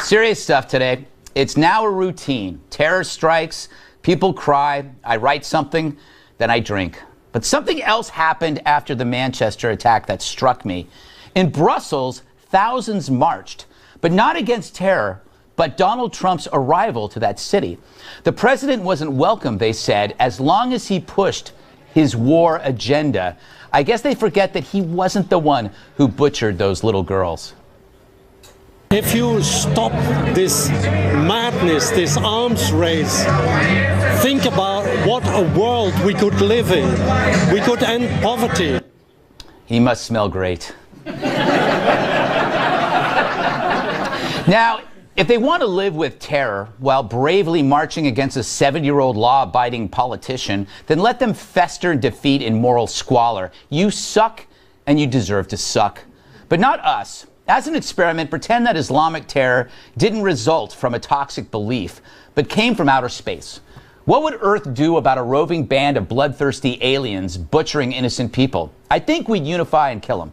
Serious stuff today. It's now a routine. Terror strikes, people cry, I write something, then I drink. But something else happened after the Manchester attack that struck me. In Brussels, thousands marched, but not against terror, but Donald Trump's arrival to that city. The president wasn't welcome, they said, as long as he pushed his war agenda. I guess they forget that he wasn't the one who butchered those little girls. If you stop this madness, this arms race, think about what a world we could live in. We could end poverty. He must smell great. Now, if they want to live with terror while bravely marching against a 7-year-old law-abiding politician, then let them fester in defeat in moral squalor. You suck, and you deserve to suck. But not us. As an experiment, pretend that Islamic terror didn't result from a toxic belief, but came from outer space. What would Earth do about a roving band of bloodthirsty aliens butchering innocent people? I think we'd unify and kill them.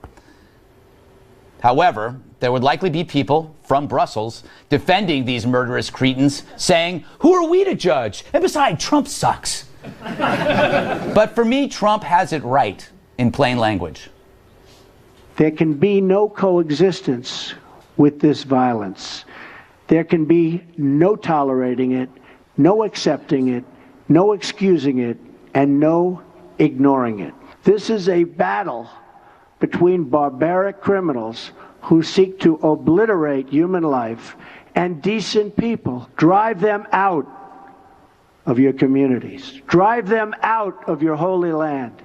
However, there would likely be people from Brussels defending these murderous cretins, saying, who are we to judge? And besides, Trump sucks. But for me, Trump has it right in plain language. There can be no coexistence with this violence. There can be no tolerating it, no accepting it, no excusing it, and no ignoring it. This is a battle between barbaric criminals who seek to obliterate human life and decent people. Drive them out of your communities. Drive them out of your holy land.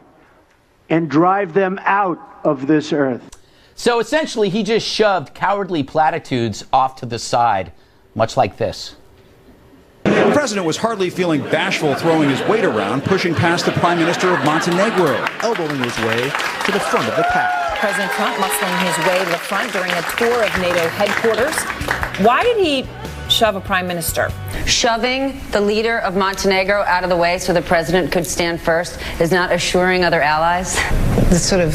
And drive them out of this earth. So essentially, he just shoved cowardly platitudes off to the side, much like this. The president was hardly feeling bashful throwing his weight around, pushing past the prime minister of Montenegro, elbowing his way to the front of the pack. President Trump muscling his way to the front during a tour of NATO headquarters. Why did he shove a prime minister? Shoving the leader of Montenegro out of the way so the president could stand first is not assuring other allies. The sort of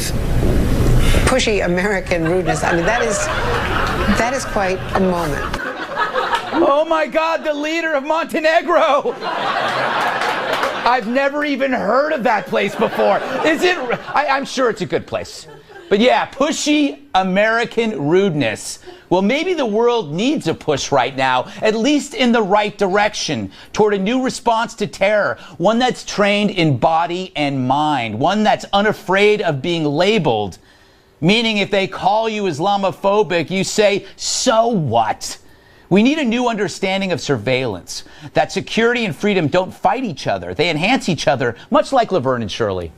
pushy American rudeness, I mean, that is quite a moment. Oh my God, the leader of Montenegro! I've never even heard of that place before. Is it? I'm sure it's a good place. But yeah, pushy American rudeness. Well, maybe the world needs a push right now, at least in the right direction, toward a new response to terror, one that's trained in body and mind, one that's unafraid of being labeled. Meaning if they call you Islamophobic, you say, so what? We need a new understanding of surveillance, that security and freedom don't fight each other. They enhance each other, much like Laverne and Shirley.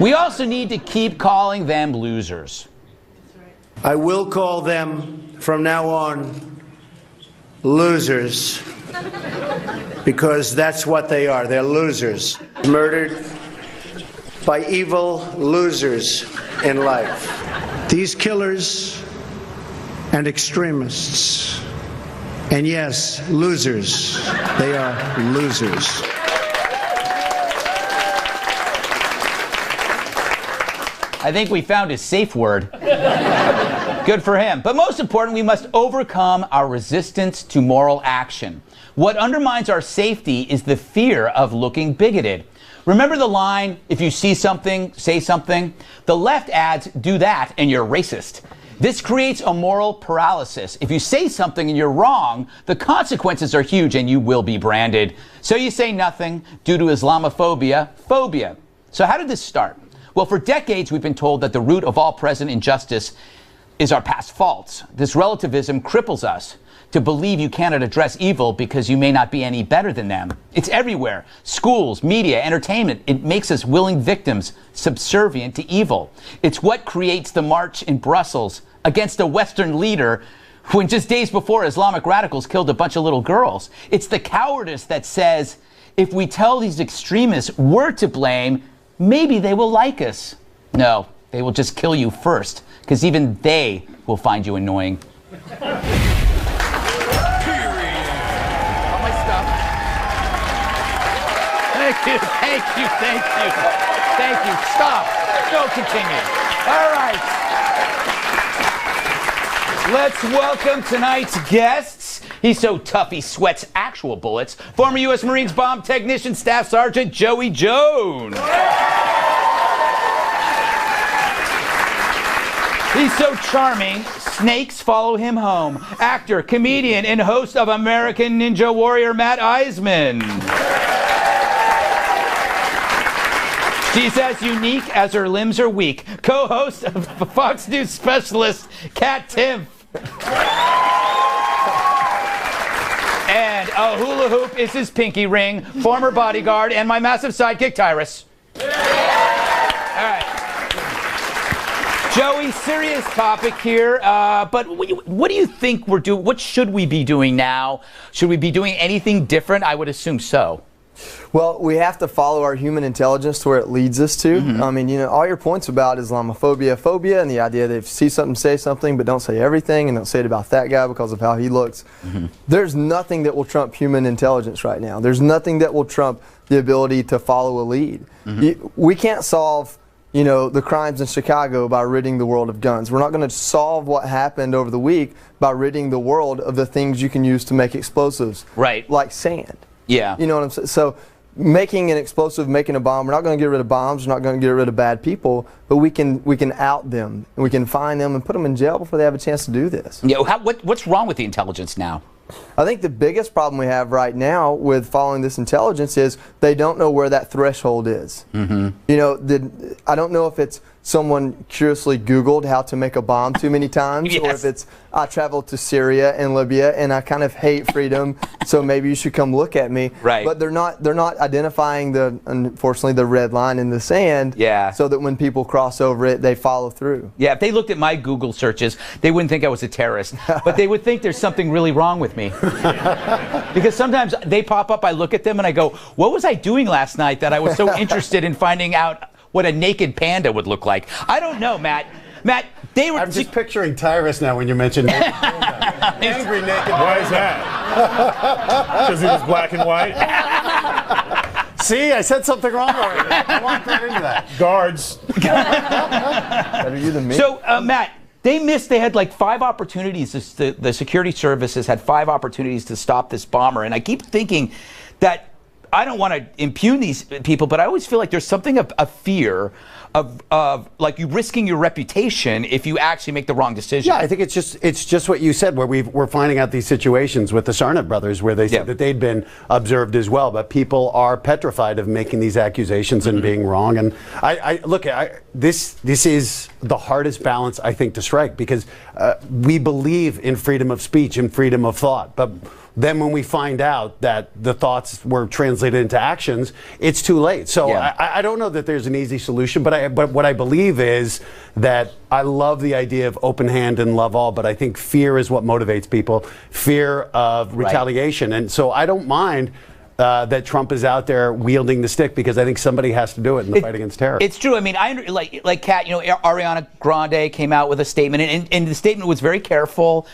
We also need to keep calling them losers. I will call them from now on losers, because that's what they are. They're losers. Murdered by evil losers in life. These killers and extremists. And yes, losers. They are losers. I think we found his safe word. Good for him. But most important, we must overcome our resistance to moral action. What undermines our safety is the fear of looking bigoted. Remember the line, if you see something, say something? The left adds, do that, and you're racist. This creates a moral paralysis. If you say something and you're wrong, the consequences are huge and you will be branded. So you say nothing due to Islamophobia, phobia. So how did this start? Well, for decades, we've been told that the root of all present injustice is our past faults. This relativism cripples us to believe you cannot address evil because you may not be any better than them. It's everywhere. Schools, media, entertainment. It makes us willing victims, subservient to evil. It's what creates the march in Brussels against a Western leader when just days before Islamic radicals killed a bunch of little girls. It's the cowardice that says, if we tell these extremists we're to blame, maybe they will like us. No, they will just kill you first, because even they will find you annoying. Thank you, thank you, thank you. Thank you. Stop. Don't continue. All right. Let's welcome tonight's guest. He's so tough he sweats actual bullets. Former U.S. Marines bomb technician Staff Sergeant Joey Jones. He's so charming, snakes follow him home. Actor, comedian, and host of American Ninja Warrior Matt Eisman. She's as unique as her limbs are weak. Co-host of Fox News specialist Kat Timpf. And a hula hoop is his pinky ring. Former bodyguard and my massive sidekick Tyrus. All right. Joey, serious topic here, but what do you think we're doing? What should we be doing now? Should we be doing anything different? I would assume so. Well, we have to follow our human intelligence to where it leads us to. I mean, you know, all your points about Islamophobia, phobia, and the idea that if you see something, say something, but don't say everything, and don't say it about that guy because of how he looks. There's nothing that will trump human intelligence right now. There's nothing that will trump the ability to follow a lead. We can't solve, you know, the crimes in Chicago by ridding the world of guns. We're not going to solve what happened over the week by ridding the world of the things you can use to make explosives. Right. Like sand. Yeah. You know what I'm saying? So making an explosive, making a bomb, we're not going to get rid of bombs, we're not going to get rid of bad people, but we can out them, and we can find them and put them in jail before they have a chance to do this. Yeah. What's wrong with the intelligence now? I think the biggest problem we have right now with following this intelligence is they don't know where that threshold is. You know, I don't know if it's someone curiously Googled how to make a bomb too many times, or if it's I traveled to Syria and Libya and I kind of hate freedom, so maybe you should come look at me. Right. But they're not identifying unfortunately the red line in the sand. Yeah. So that when people cross over it, they follow through. Yeah. If they looked at my Google searches, they wouldn't think I was a terrorist, but they would think there's something really wrong with me. Because sometimes they pop up, I look at them and I go, what was I doing last night that I was so interested in finding out what a naked panda would look like? I don't know, Matt. Matt, they were... I'm just picturing Tyrus now when you mentioned naked panda. Angry naked panda. Why is that? Because he was black and white? See, I said something wrong already. I walked right into that. Guards. Better you than me. So, Matt, they had like 5 opportunities. The security services had 5 opportunities to stop this bomber. And I keep thinking that I don't want to impugn these people, but I always feel like there's something of a fear of like you risking your reputation if you actually make the wrong decision. Yeah, I think it's just what you said, where we're finding out these situations with the Sarnat brothers where they said that they'd been observed as well, but people are petrified of making these accusations and being wrong. And this is the hardest balance I think to strike, because we believe in freedom of speech and freedom of thought, but then when we find out that the thoughts were translated into actions, it's too late. So I don't know that there's an easy solution, but what I believe is that I love the idea of open hand and love all, but I think fear is what motivates people, fear of retaliation. And so I don't mind that Trump is out there wielding the stick, because I think somebody has to do it in the fight against terror. It's true. I mean, like Kat, you know, Ariana Grande came out with a statement, and the statement was very careful.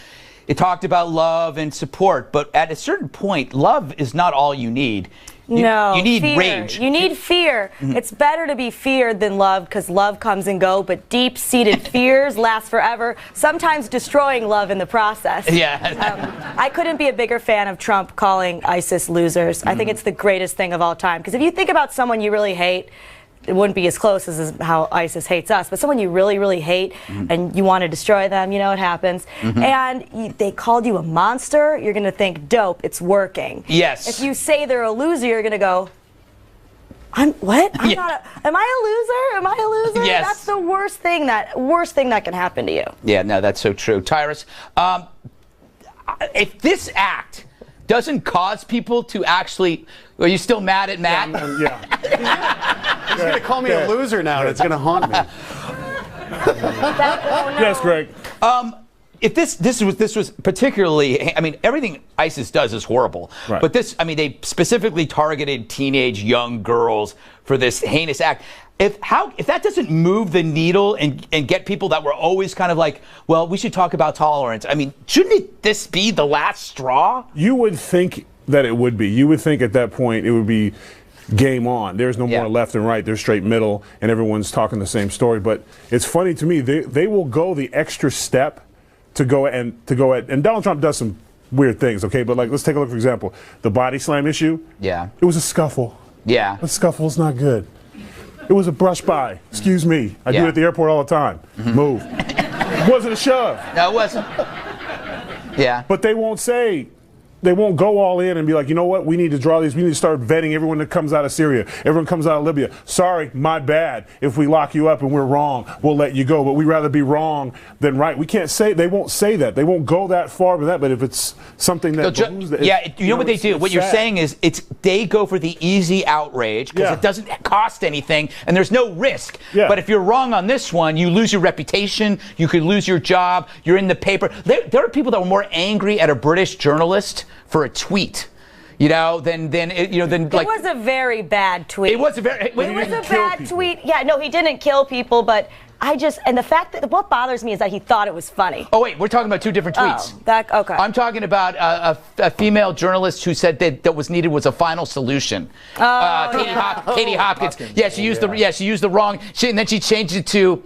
It talked about love and support, but at a certain point, love is not all you need. You need fear. rage. You need fear. It's better to be feared than loved, because love comes and go, but deep-seated fears last forever, sometimes destroying love in the process. Yeah. I couldn't be a bigger fan of Trump calling ISIS losers. I think it's the greatest thing of all time, because if you think about someone you really hate, it wouldn't be as close as how ISIS hates us, but someone you really, really hate and you want to destroy them, you know, it happens. And they called you a monster, you're going to think, dope, it's working. Yes. If you say they're a loser, you're going to go, am I a loser? Am I a loser? Yes. That's the worst thing that can happen to you. Yeah, no, that's so true. Tyrus, if this act doesn't cause people to actually... Are you still mad at Matt? He's going to call me a loser now, and it's going to haunt me. Yes, Greg. If this was particularly, I mean, everything ISIS does is horrible. Right. But this, I mean, they specifically targeted teenage young girls for this heinous act. If that doesn't move the needle and get people that were always kind of like, well, we should talk about tolerance. I mean, shouldn't this be the last straw? You would think that it would be. You would think at that point it would be game on. There's no more left and right. There's straight middle, and everyone's talking the same story. But it's funny to me, they will go the extra step to go at, and Donald Trump does some weird things, okay? But like, let's take a look, for example, the body slam issue. Yeah. It was a scuffle. Yeah. A scuffle's not good. It was a brush by. Excuse me. I do it at the airport all the time. Move. It wasn't a shove. No, it wasn't. Yeah. But they won't say, they won't go all in and be like, you know what, we need to draw these, we need to start vetting everyone that comes out of Syria, everyone comes out of Libya. Sorry, my bad. If we lock you up and we're wrong, we'll let you go. But we'd rather be wrong than right. We can't say, they won't say that. They won't go that far with that. But if it's something that, you know what they do? What you're saying is they go for the easy outrage because it doesn't cost anything and there's no risk. Yeah. But if you're wrong on this one, you lose your reputation, you could lose your job, you're in the paper. There are people that were more angry at a British journalist for a tweet, than It was a very bad tweet. It was a very. It was a bad tweet. Yeah, no, he didn't kill people, but and the fact that what bothers me is that he thought it was funny. Oh wait, we're talking about two different tweets. Oh, okay. I'm talking about a female journalist who said that was needed was a final solution. Katie Hopkins. Yeah, she used the wrong. And then she changed it to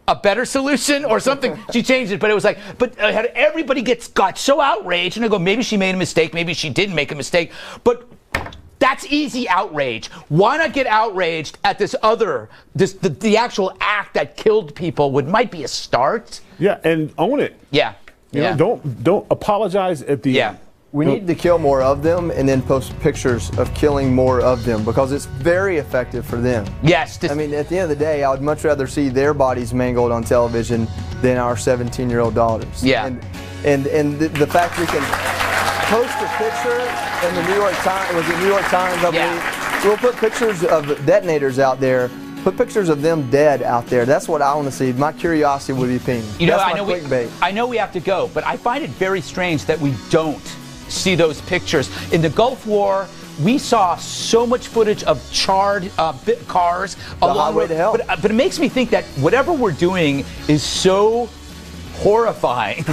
a better solution or something. She changed it, but it was like, everybody got so outraged, and I go, maybe she made a mistake, maybe she didn't make a mistake, but that's easy outrage. Why not get outraged at the actual act that killed people might be a start? Yeah, and own it. Yeah. You know, don't apologize at the end. We need to kill more of them and then post pictures of killing more of them because it's very effective for them. Yes. I mean, at the end of the day, I would much rather see their bodies mangled on television than our 17-year-old daughters. Yeah. And the fact we can post a picture in the New York Times, was it New York Times, I believe? We'll put pictures of detonators out there. Put pictures of them dead out there. That's what I want to see. My curiosity would be pinged. I know we have to go, but I find it very strange that we don't see those pictures. In the Gulf War, we saw so much footage of charred cars along the way to hell. But it makes me think that whatever we're doing is so horrifying.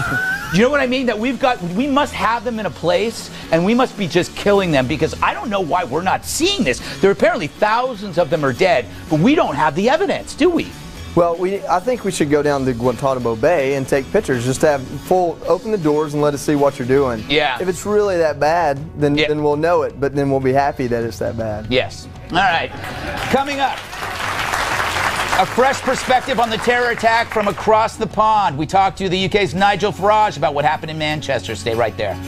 You know what I mean? That we must have them in a place and we must be just killing them because I don't know why we're not seeing this. There are apparently thousands of them are dead, but we don't have the evidence, do we? Well, I think we should go down to Guantanamo Bay and take pictures. Just have open the doors and let us see what you're doing. Yeah. If it's really that bad, then we'll know it. But then we'll be happy that it's that bad. Yes. All right. Coming up, a fresh perspective on the terror attack from across the pond. We talked to the UK's Nigel Farage about what happened in Manchester. Stay right there.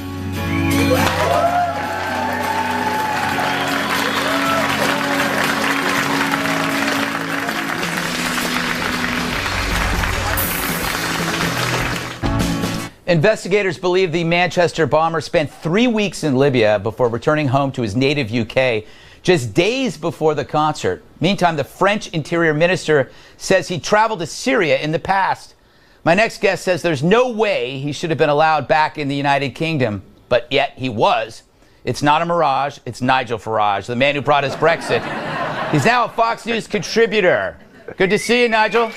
Investigators believe the Manchester bomber spent 3 weeks in Libya before returning home to his native UK just days before the concert. Meantime, the French Interior Minister says he traveled to Syria in the past. My next guest says there's no way he should have been allowed back in the United Kingdom, but yet he was. It's not a mirage, it's Nigel Farage, the man who brought us Brexit. He's now a Fox News contributor. Good to see you, Nigel.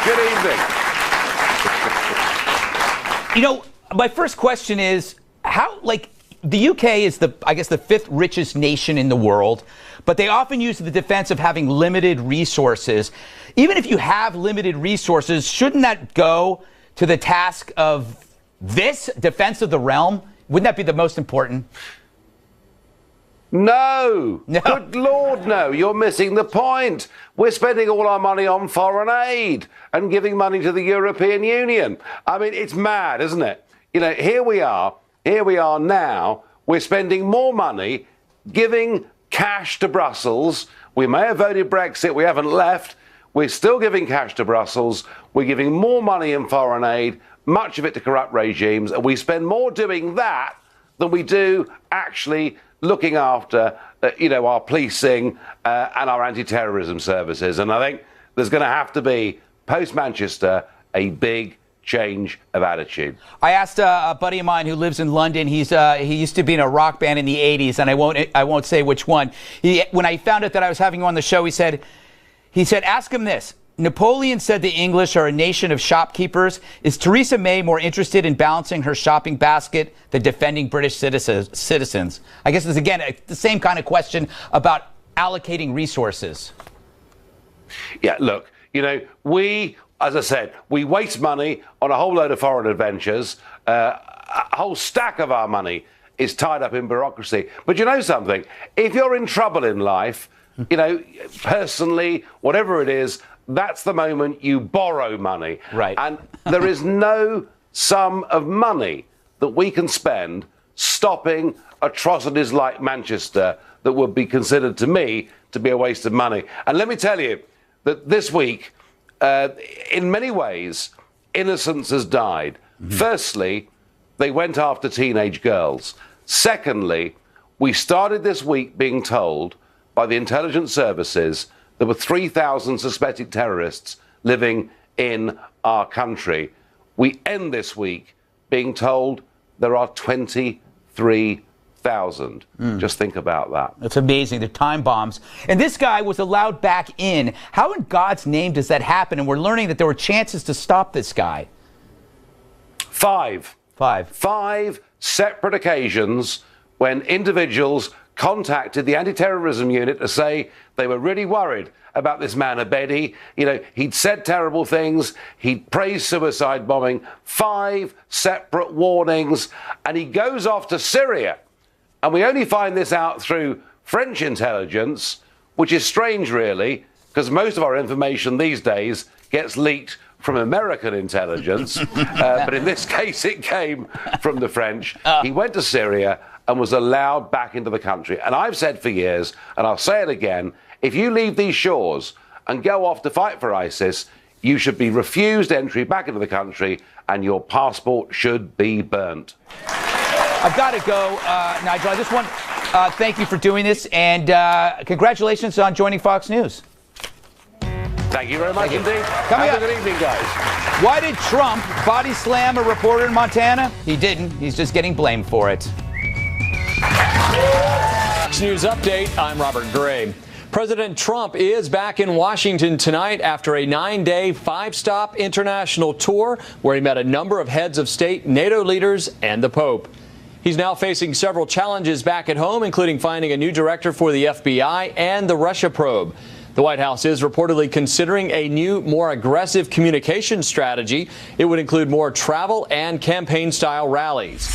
Good evening. You know, my first question is how, the UK is I guess the 5th richest nation in the world, but they often use the defense of having limited resources. Even if you have limited resources, shouldn't that go to the task of this defense of the realm? Wouldn't that be the most important? No. Good Lord, no. You're missing the point. We're spending all our money on foreign aid and giving money to the European Union. I mean, it's mad, isn't it? You know, here we are now. We're spending more money giving cash to Brussels. We may have voted Brexit. We haven't left. We're still giving cash to Brussels. We're giving more money in foreign aid, much of it to corrupt regimes. And we spend more doing that than we do actually looking after, our policing and our anti-terrorism services. And I think there's going to have to be, post-Manchester, a big change of attitude. I asked a buddy of mine who lives in London. He used to be in a rock band in the 80s, and I won't say which one. When I found out that I was having him on the show, he said, ask him this. Napoleon said the English are a nation of shopkeepers. Is Theresa May more interested in balancing her shopping basket than defending British citizens? I guess it's, again, the same kind of question about allocating resources. Yeah, look, we as I said, we waste money on a whole load of foreign adventures. A whole stack of our money is tied up in bureaucracy. But you know something? If you're in trouble in life, you know, personally, whatever it is, that's the moment you borrow money. Right. And there is no sum of money that we can spend stopping atrocities like Manchester that would be considered to me to be a waste of money. And let me tell you that this week, in many ways, innocence has died. Firstly, they went after teenage girls. Secondly, we started this week being told by the intelligence services there were 3,000 suspected terrorists living in our country. We end this week being told there are 23,000. Just think about that. It's amazing. The time bombs. And this guy was allowed back in. How in God's name does that happen? And we're learning that there were chances to stop this guy. Five separate occasions when individuals contacted the anti-terrorism unit to say they were really worried about this man Abedi. You know, he'd said terrible things. He'd praised suicide bombing. 5 separate warnings. And he goes off to Syria. And we only find this out through French intelligence, which is strange, really, because most of our information these days gets leaked from American intelligence. But in this case, it came from the French. He went to Syria and was allowed back into the country. And I've said for years, and I'll say it again, if you leave these shores and go off to fight for ISIS, you should be refused entry back into the country and your passport should be burnt. I've got to go, Nigel. I just want to thank you for doing this, and congratulations on joining Fox News. Thank you very much indeed. Coming Have up. a good evening, guys. Why did Trump body slam a reporter in Montana? He didn't. He's just getting blamed for it. Fox News Update, I'm Robert Gray. President Trump is back in Washington tonight after a 9-day, 5-stop international tour where he met a number of heads of state, NATO leaders, and the Pope. He's now facing several challenges back at home, including finding a new director for the FBI and the Russia probe. The White House is reportedly considering a new, more aggressive communication strategy. It would include more travel and campaign-style rallies.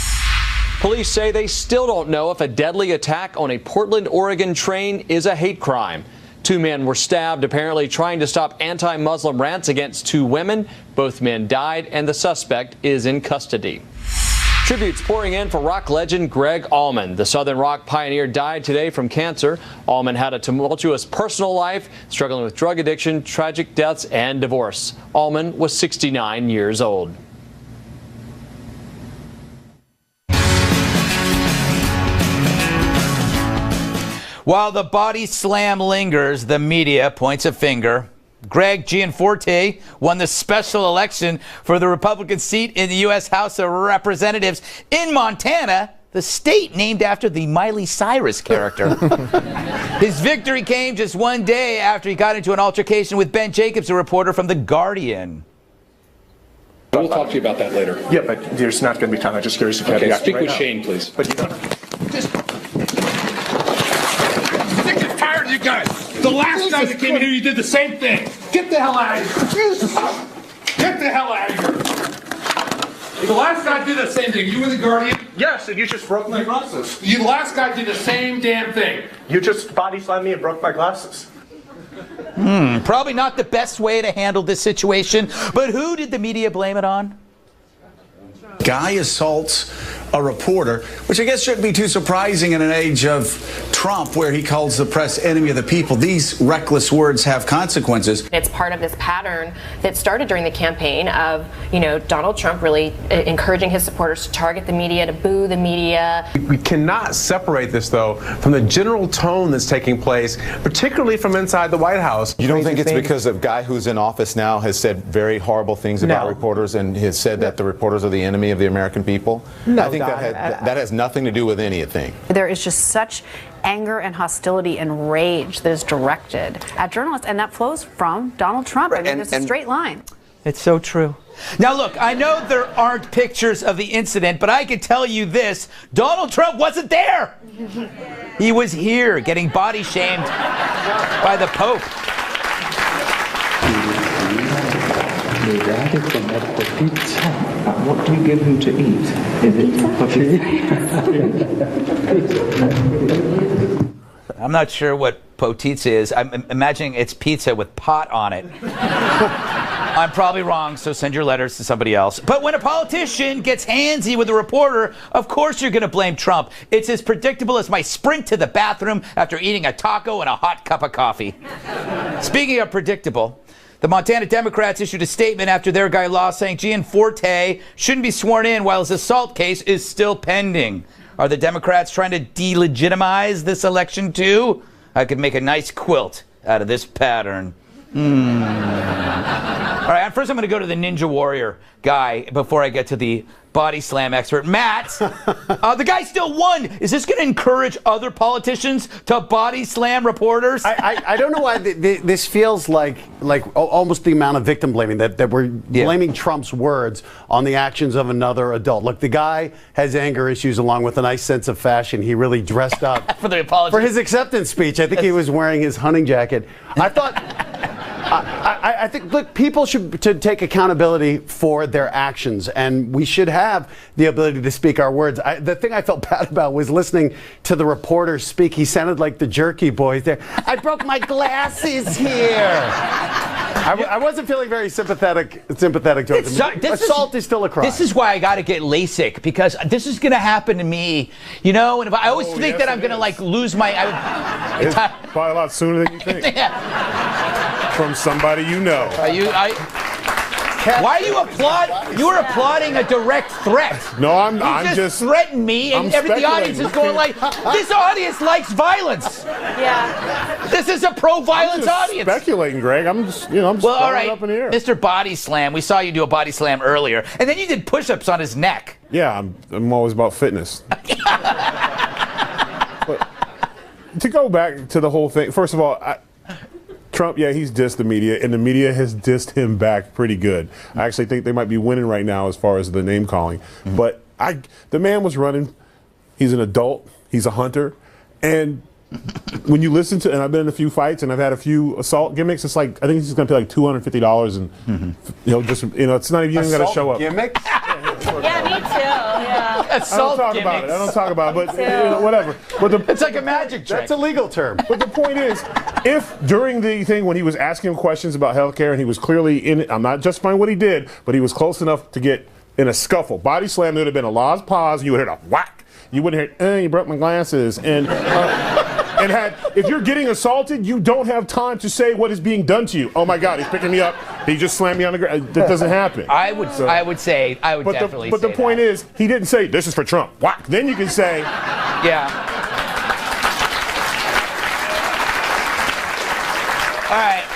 Police say they still don't know if a deadly attack on a Portland, Oregon train is a hate crime. 2 men were stabbed, apparently trying to stop anti-Muslim rants against 2 women. Both men died, and the suspect is in custody. Tributes pouring in for rock legend Greg Allman. The Southern rock pioneer died today from cancer. Allman had a tumultuous personal life, struggling with drug addiction, tragic deaths, and divorce. Allman was 69 years old. While the body slam lingers, the media points a finger. Greg Gianforte won the special election for the Republican seat in the U.S. House of Representatives in Montana, the state named after the Miley Cyrus character. His victory came just one day after he got into an altercation with Ben Jacobs, a reporter from The Guardian. We'll talk to you about that later. Yeah, but there's not going to be time. I'm just curious if you have the speak right with now. Shane, please. But you don't. Sick and tired of you guys. The last guy that came in here, you did the same thing. Get the hell out of here. Get the hell out of here. The last guy did the same thing. You were the Guardian? Yes, and you just broke my glasses. The last guy did the same damn thing. You just body slammed me and broke my glasses. Probably not the best way to handle this situation, but who did the media blame it on? Guy assaults a reporter, which I guess shouldn't be too surprising in an age of Trump, where he calls the press enemy of the people. These reckless words have consequences. It's part of this pattern that started during the campaign of, Donald Trump really encouraging his supporters to target the media, to boo the media. We cannot separate this, though, from the general tone that's taking place, particularly from inside the White House. You don't think it's because a guy who's in office now has said very horrible things about reporters and has said that the reporters are the enemy of the American people? No, I think that has nothing to do with anything. There is just such anger and hostility and rage that is directed at journalists, and that flows from Donald Trump. I mean, there's a straight line. It's so true. Now, look, I know there aren't pictures of the incident, but I can tell you this. Donald Trump wasn't there. He was here getting body shamed by the Pope. Radically from medical pizza. What do you give him to eat? Is it I'm not sure what potitza is. I'm imagining it's pizza with pot on it. I'm probably wrong, so send your letters to somebody else. But when a politician gets handsy with a reporter, of course you're going to blame Trump. It's as predictable as my sprint to the bathroom after eating a taco and a hot cup of coffee. Speaking of predictable, the Montana Democrats issued a statement after their guy lost saying Gianforte shouldn't be sworn in while his assault case is still pending. Are the Democrats trying to delegitimize this election too? I could make a nice quilt out of this pattern. All right, first I'm going to go to the Ninja Warrior guy before I get to the body slam expert. Matt, the guy still won. Is this going to encourage other politicians to body slam reporters? I don't know why this feels like almost the amount of victim blaming that we're blaming Trump's words on the actions of another adult. Look, the guy has anger issues along with a nice sense of fashion. He really dressed up for the apology for his acceptance speech. I think he was wearing his hunting jacket. I thought. I think, look, people should take accountability for their actions, and we should have the ability to speak our words. The thing I felt bad about was listening to the reporter speak. He sounded like the Jerky Boys there. I broke my glasses here. I wasn't feeling very sympathetic towards him. Assault is still a crime. This is why I got to get LASIK, because this is going to happen to me, you know. And if I always think that I'm going to like lose my. It's probably a lot sooner than you think. From somebody you know. Why are you applauding? You were applauding a direct threat. No, I'm just threatened me, and the audience is going like, this audience likes violence. Yeah. This is a pro-violence audience. Speculating, Greg. I'm just well, all right, up in the air. Mr. Body Slam. We saw you do a body slam earlier, and then you did push-ups on his neck. Yeah, I'm always about fitness. But to go back to the whole thing, first of all, Trump, he's dissed the media, and the media has dissed him back pretty good. I actually think they might be winning right now as far as the name calling. Mm-hmm. But the man was running. He's an adult. He's a hunter. And when you listen to, and I've been in a few fights, and I've had a few assault gimmicks, it's like, I think he's going to pay like $250, and it's not even got to show up. Gimmicks? Yeah, me too. Yeah. Assault I don't talk about it, but whatever. But it's like a magic trick. That's a legal term. But the point is, if during the thing when he was asking him questions about health care and he was clearly in it, I'm not justifying what he did, but he was close enough to get in a scuffle. Body slam, there would have been a law's pause, and you would hear a whack. You wouldn't hear, you broke my glasses. And if you're getting assaulted, you don't have time to say what is being done to you. Oh my God, he's picking me up. He just slammed me on the ground. That doesn't happen. I would definitely say But the point is, he didn't say, this is for Trump. Whack. Then you can say. Yeah. All right.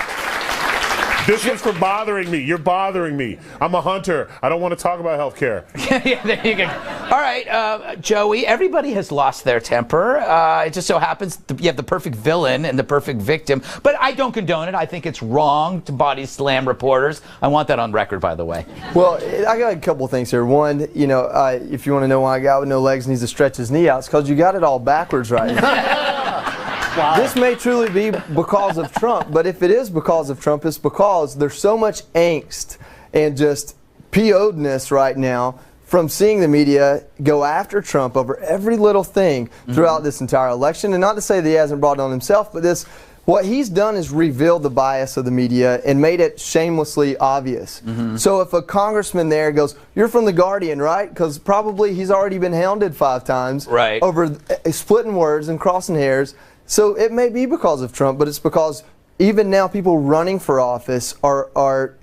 This is for bothering me. You're bothering me. I'm a hunter. I don't want to talk about health care. Yeah, there you go. All right, Joey, everybody has lost their temper. It just so happens you have the perfect villain and the perfect victim. But I don't condone it. I think it's wrong to body slam reporters. I want that on record, by the way. Well, I got a couple of things here. One, if you want to know why a guy with no legs needs to stretch his knee out, it's because you got it all backwards right now. Wow. This may truly be because of Trump, but if it is because of Trump, it's because there's so much angst and just PO'dness right now from seeing the media go after Trump over every little thing throughout this entire election. And not to say that he hasn't brought it on himself, but what he's done is revealed the bias of the media and made it shamelessly obvious. So if a congressman there goes, you're from The Guardian, right? Because probably he's already been hounded 5 times over splitting words and crossing hairs. So it may be because of Trump, but it's because even now people running for office are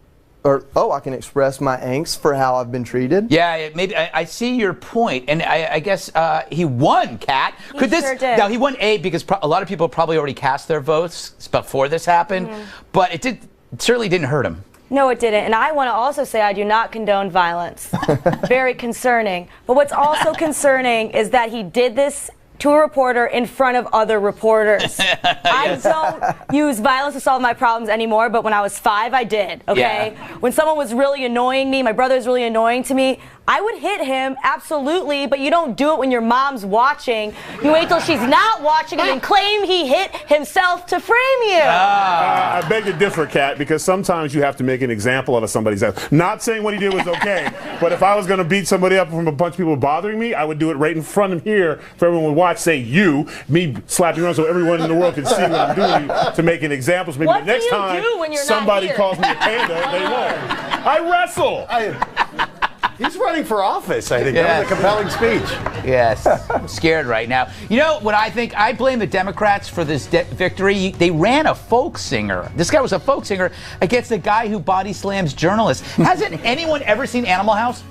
I can express my angst for how I've been treated. Yeah, maybe I see your point, and I guess he won, Kat. He sure did. Now he won because a lot of people probably already cast their votes before this happened, but it certainly didn't hurt him. No, it didn't. And I want to also say I do not condone violence. Very concerning. But what's also concerning is that he did this to a reporter in front of other reporters. I don't use violence to solve my problems anymore, but when I was 5, I did, okay? Yeah. When someone was really annoying me, my brother was really annoying to me, I would hit him, absolutely, but you don't do it when your mom's watching. You wait till she's not watching and then claim he hit himself to frame you. I beg to differ, Kat, because sometimes you have to make an example out of somebody's ass. Not saying what he did was okay, but if I was going to beat somebody up from a bunch of people bothering me, I would do it right in front of here for everyone would watch, say you, me slapping around so everyone in the world can see what I'm doing to make an example. So maybe What the next do you time do when you're not somebody here? calls me a panda, they won't. I wrestle. He's running for office, I think. That was a compelling speech. Yes. I'm scared right now. You know what I think? I blame the Democrats for this victory. They ran a folk singer. This guy was a folk singer against a guy who body slams journalists. Hasn't anyone ever seen Animal House?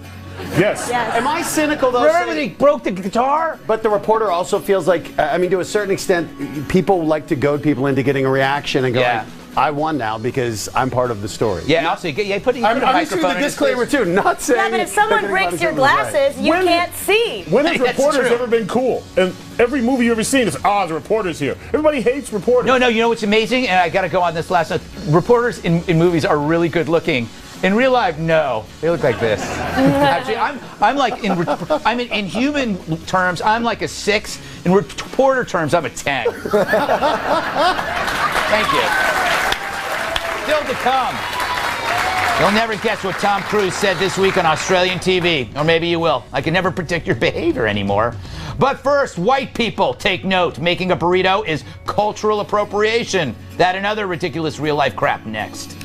Yes. Am I cynical, though? Remember when he broke the guitar? But the reporter also feels like, I mean, to a certain extent, people like to goad people into getting a reaction and go, like, I won now because I'm part of the story. Yeah, also, you put a I'm microphone using the disclaimer, too, not saying... Yeah, but if someone breaks your glasses, you can't see. When has reporters ever been cool? And every movie you've ever seen is, the reporter's here. Everybody hates reporters. No, you know what's amazing? And I got to go on this last note. Reporters in movies are really good looking. In real life, no. They look like this. Actually, I'm like, in human terms, I'm like a 6. In reporter terms, I'm a 10. Thank you. Still to come. You'll never guess what Tom Cruise said this week on Australian TV. Or maybe you will. I can never predict your behavior anymore. But first, white people, take note. Making a burrito is cultural appropriation. That and other ridiculous real-life crap next.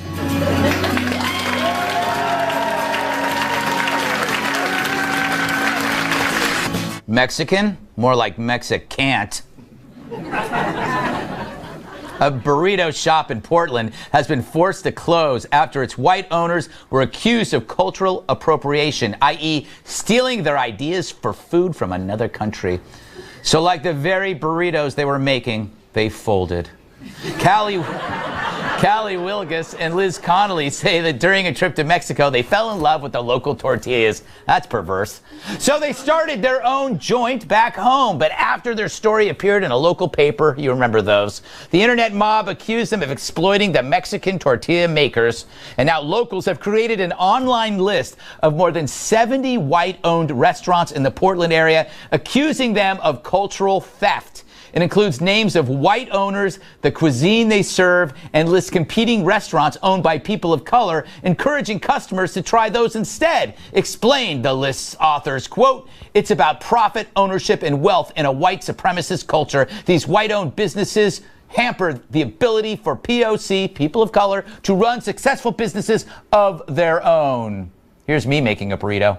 Mexican? More like Mexicant. A burrito shop in Portland has been forced to close after its white owners were accused of cultural appropriation, i.e. stealing their ideas for food from another country. So like the very burritos they were making, they folded. Callie Wilgus and Liz Connolly say that during a trip to Mexico, they fell in love with the local tortillas. That's perverse. So they started their own joint back home. But after their story appeared in a local paper, you remember those, the internet mob accused them of exploiting the Mexican tortilla makers. And now locals have created an online list of more than 70 white-owned restaurants in the Portland area, accusing them of cultural theft. It includes names of white owners, the cuisine they serve, and lists competing restaurants owned by people of color, encouraging customers to try those instead. Explained the list's authors, quote, "It's about profit, ownership, and wealth in a white supremacist culture. These white-owned businesses hamper the ability for POC, people of color, to run successful businesses of their own." Here's me making a burrito.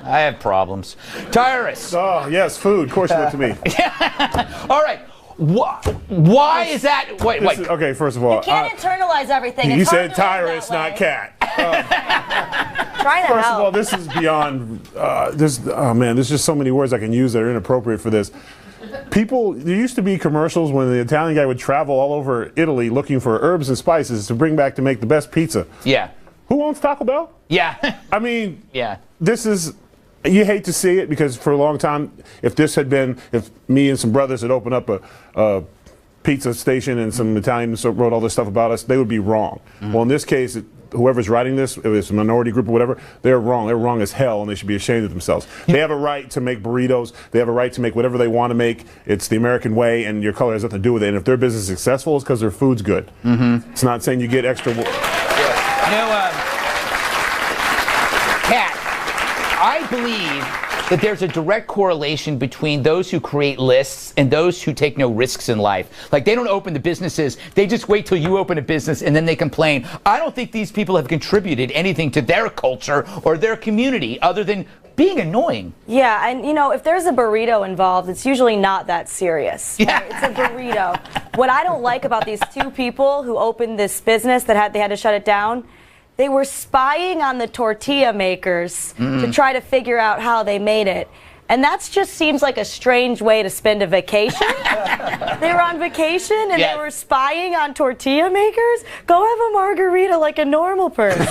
I have problems. Tyrus. Oh, yes, food. Of course you went to me. All right. Why is that? Wait. Okay, first of all. You can't internalize everything. You It's hard said to live Tyrus, that not way. Cat. Try to First help. of all, this is beyond. There's just so many words I can use that are inappropriate for this. There used to be commercials when the Italian guy would travel all over Italy looking for herbs and spices to bring back to make the best pizza. Yeah. Who owns Taco Bell? Yeah. I mean, yeah. This is. You hate to see it because for a long time, if me and some brothers had opened up a pizza station and some Italians wrote all this stuff about us, they would be wrong. Mm-hmm. Well, in this case, whoever's writing this, if it's a minority group or whatever, they're wrong. They're wrong as hell, and they should be ashamed of themselves. They have a right to make burritos. They have a right to make whatever they want to make. It's the American way, and your color has nothing to do with it. And if their business is successful, it's because their food's good. Mm-hmm. It's not saying you get extra. Kat, I believe that there's a direct correlation between those who create lists and those who take no risks in life. Like, they don't open the businesses. They just wait till you open a business and then they complain. I don't think these people have contributed anything to their culture or their community other than being annoying. Yeah, and if there's a burrito involved, it's usually not that serious. Yeah. Right? It's a burrito. What I don't like about these two people who opened this business they had to shut it down, they were spying on the tortilla makers to try to figure out how they made it. And that just seems like a strange way to spend a vacation. They were on vacation and Yes. they were spying on tortilla makers? Go have a margarita like a normal person.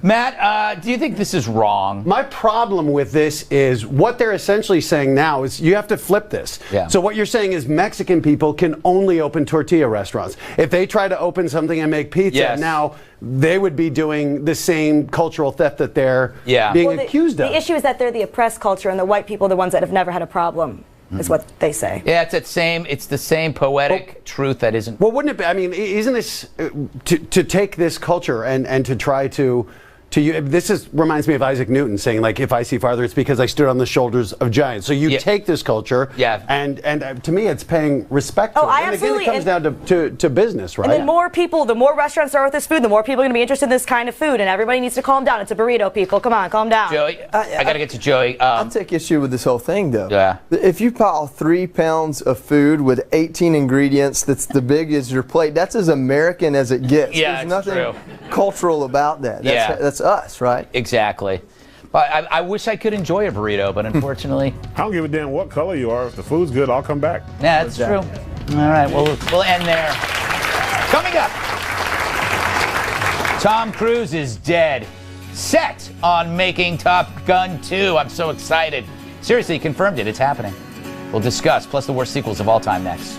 Matt, do you think this is wrong? My problem with this is what they're essentially saying now is you have to flip this. Yeah. So what you're saying is Mexican people can only open tortilla restaurants. If they try to open something and make pizza, Yes. now they would be doing the same cultural theft that they're being accused of. The issue is that they're the oppressed culture and the white people are the ones that have never had a problem, is what they say. Yeah, it's the same poetic truth that isn't. Well, wouldn't it be? I mean, isn't this to take this culture and to try to this reminds me of Isaac Newton saying, like, if I see farther, it's because I stood on the shoulders of giants. So you take this culture, and to me, it's paying respect to it. I and absolutely. again, it comes down to business, right? And then more people, the more restaurants are with this food, the more people are going to be interested in this kind of food, and everybody needs to calm down. It's a burrito, people. Come on, calm down. Joey, I got to get to Joey. I take issue with this whole thing, though. Yeah. If you pile 3 pounds of food with 18 ingredients that's the big as your plate, that's as American as it gets. Yeah, There's nothing true. cultural about that. That's us, right? Exactly. But I wish I could enjoy a burrito, but unfortunately. I don't give a damn what color you are. If the food's good, I'll come back. Yeah, that's true. All right, we'll end there. Coming up, Tom Cruise is dead. Set on making Top Gun 2. I'm so excited. Seriously, he confirmed it. It's happening. We'll discuss, plus the worst sequels of all time next.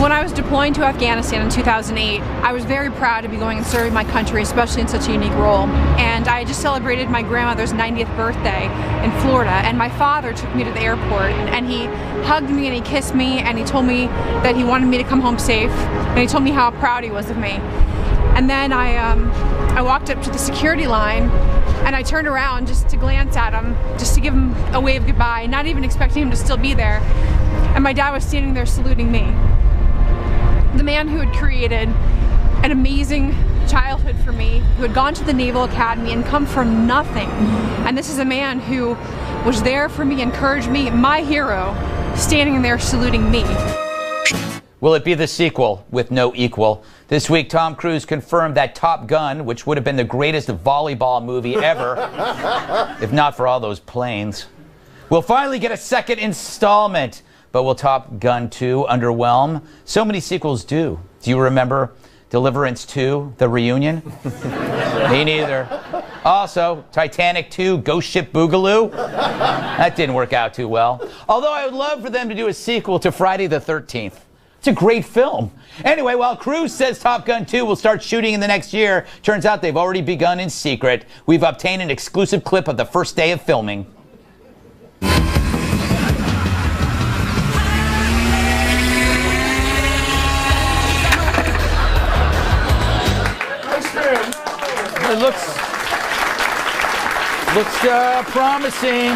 When I was deploying to Afghanistan in 2008, I was very proud to be going and serving my country, especially in such a unique role. And I had just celebrated my grandmother's 90th birthday in Florida, and my father took me to the airport, and he hugged me and he kissed me, and he told me that he wanted me to come home safe, and he told me how proud he was of me. And then I walked up to the security line, and I turned around just to glance at him, just to give him a wave goodbye, not even expecting him to still be there. And my dad was standing there saluting me. The man who had created an amazing childhood for me, who had gone to the Naval Academy and come from nothing. And this is a man who was there for me, encouraged me, my hero, standing there saluting me. Will it be the sequel with no equal? This week, Tom Cruise confirmed that Top Gun, which would have been the greatest volleyball movie ever, if not for all those planes, will finally get a second installment. But will Top Gun 2 underwhelm? So many sequels do. Do you remember Deliverance 2, The Reunion? Me neither. Also, Titanic 2, Ghost Ship Boogaloo? That didn't work out too well. Although I would love for them to do a sequel to Friday the 13th. It's a great film. Anyway, while Cruise says Top Gun 2 will start shooting in the next year, turns out they've already begun in secret. We've obtained an exclusive clip of the first day of filming. It looks promising.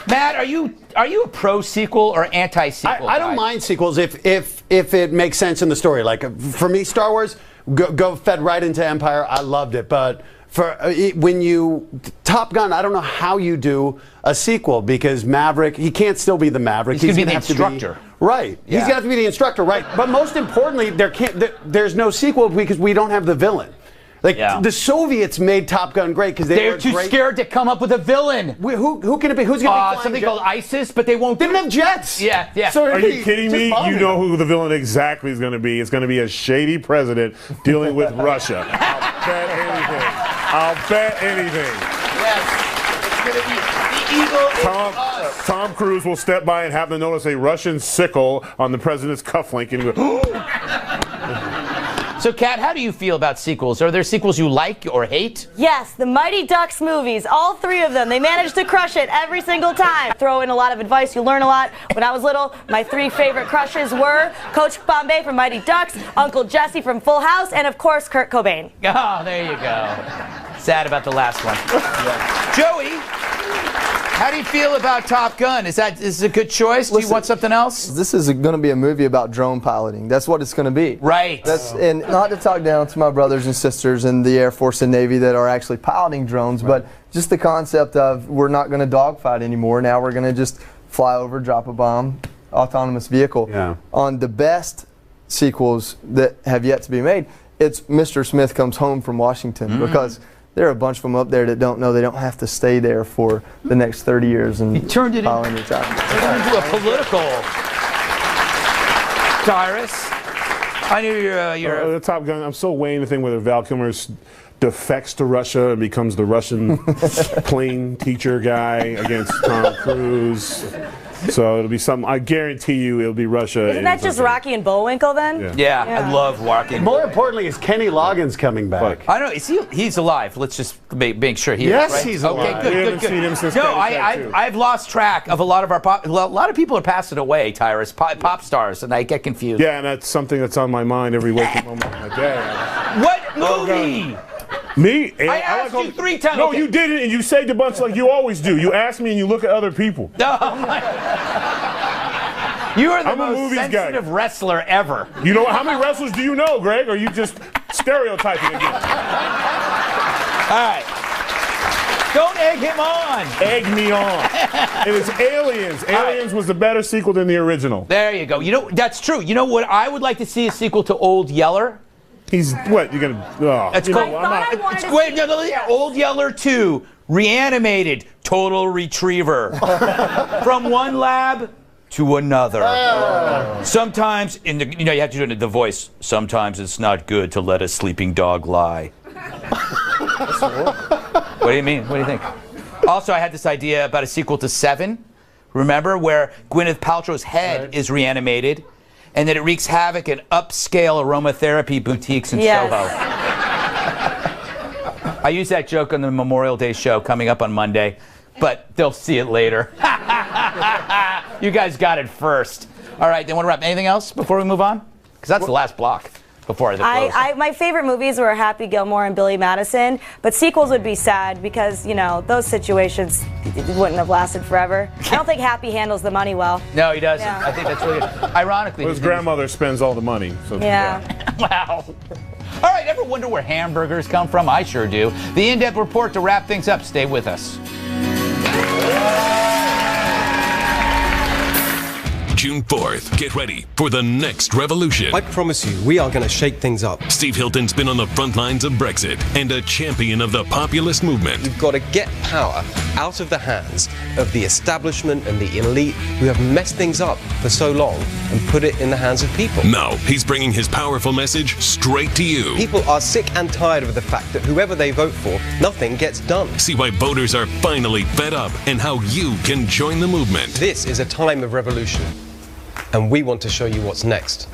Matt, are you a pro sequel or anti sequel? I don't mind sequels if it makes sense in the story. Like for me, Star Wars go fed right into Empire. I loved it, but for when you Top Gun, I don't know how you do a sequel because Maverick, he can't still be the Maverick. He's going to be the instructor. Right. Yeah. He's going to have to be the instructor, right? But most importantly, there's no sequel because we don't have the villain. Like the Soviets made Top Gun great because they're too scared to come up with a villain. Who can it be? Who's going to be something called ISIS? But they won't. They don't have jets. Yeah, yeah. So are you kidding me? You know who the villain exactly is going to be? It's going to be a shady president dealing with Russia. I'll bet anything. Yes. It's going to be the evil. Tom Cruise will step by and have them notice a Russian sickle on the president's cufflink and go. So, Kat, how do you feel about sequels? Are there sequels you like or hate? Yes, the Mighty Ducks movies, all 3 of them. They managed to crush it every single time. Throw in a lot of advice, you learn a lot. When I was little, my 3 favorite crushes were Coach Bombay from Mighty Ducks, Uncle Jesse from Full House, and of course, Kurt Cobain. Oh, there you go. Sad about the last one. Joey, how do you feel about Top Gun? Is it a good choice? Do you want something else? This is going to be a movie about drone piloting. That's what it's going to be. Right. And not to talk down to my brothers and sisters in the Air Force and Navy that are actually piloting drones, but just the concept of we're not going to dogfight anymore. Now we're going to just fly over, drop a bomb, autonomous vehicle. Yeah. On the best sequels that have yet to be made, it's Mr. Smith comes home from Washington because there are a bunch of them up there that don't know they don't have to stay there for the next 30 years. And he turned it into a political. Tyrus, I knew you're the Top Gun. I'm still waiting to think whether Val Kilmer defects to Russia and becomes the Russian plane teacher guy against Tom Cruise. So it'll be something. I guarantee you, it'll be Russia. Isn't that just Rocky and Bullwinkle then? Yeah, I love Rocky. More importantly, is Kenny Loggins coming back? I don't know. He's alive. Let's just make sure he is. Yes, Right? he's alive. Okay, good. We haven't seen him since No, Caddyshack 2. I've lost track of a lot of our a lot of people are passing away, Tyrus, pop stars, and I get confused. Yeah, and that's something that's on my mind every waking moment of my day. What movie? Me? I asked you 3 times. No, Okay. you didn't, and you saved a bunch like you always do. You ask me and you look at other people. No, you are the I'm a most movies sensitive guy. wrestler ever. You know how many wrestlers do you know, Greg? Or are you just stereotyping again? All right. Don't egg him on. Egg me on. And it's Aliens. Aliens was the better sequel than the original. There you go. You know, that's true. You know what? I would like to see a sequel to Old Yeller. He's what? You're gonna? Oh, That's you called. know, Wait, no, Old Yeller 2, reanimated, total retriever, from one lab to another. Sometimes, you have to do it in the voice. Sometimes it's not good to let a sleeping dog lie. What do you mean? What do you think? Also, I had this idea about a sequel to 7. Remember, where Gwyneth Paltrow's head is reanimated, and that it wreaks havoc in upscale aromatherapy boutiques in Soho. I used that joke on the Memorial Day show coming up on Monday, but they'll see it later. You guys got it first. All right, then want to wrap anything else before we move on? Because that's the last block before the close. My favorite movies were Happy Gilmore and Billy Madison, but sequels would be sad because, those situations wouldn't have lasted forever. I don't think Happy handles the money well. No, he doesn't. Yeah. I think that's really good. Ironically, his grandmother spends all the money. So Yeah. Wow. All right, ever wonder where hamburgers come from? I sure do. The in-depth report to wrap things up. Stay with us. June 4th, get ready for the next revolution. I promise you, we are going to shake things up. Steve Hilton's been on the front lines of Brexit and a champion of the populist movement. We've got to get power out of the hands of the establishment and the elite who have messed things up for so long and put it in the hands of people. Now, he's bringing his powerful message straight to you. People are sick and tired of the fact that whoever they vote for, nothing gets done. See why voters are finally fed up and how you can join the movement. This is a time of revolution, and we want to show you what's next.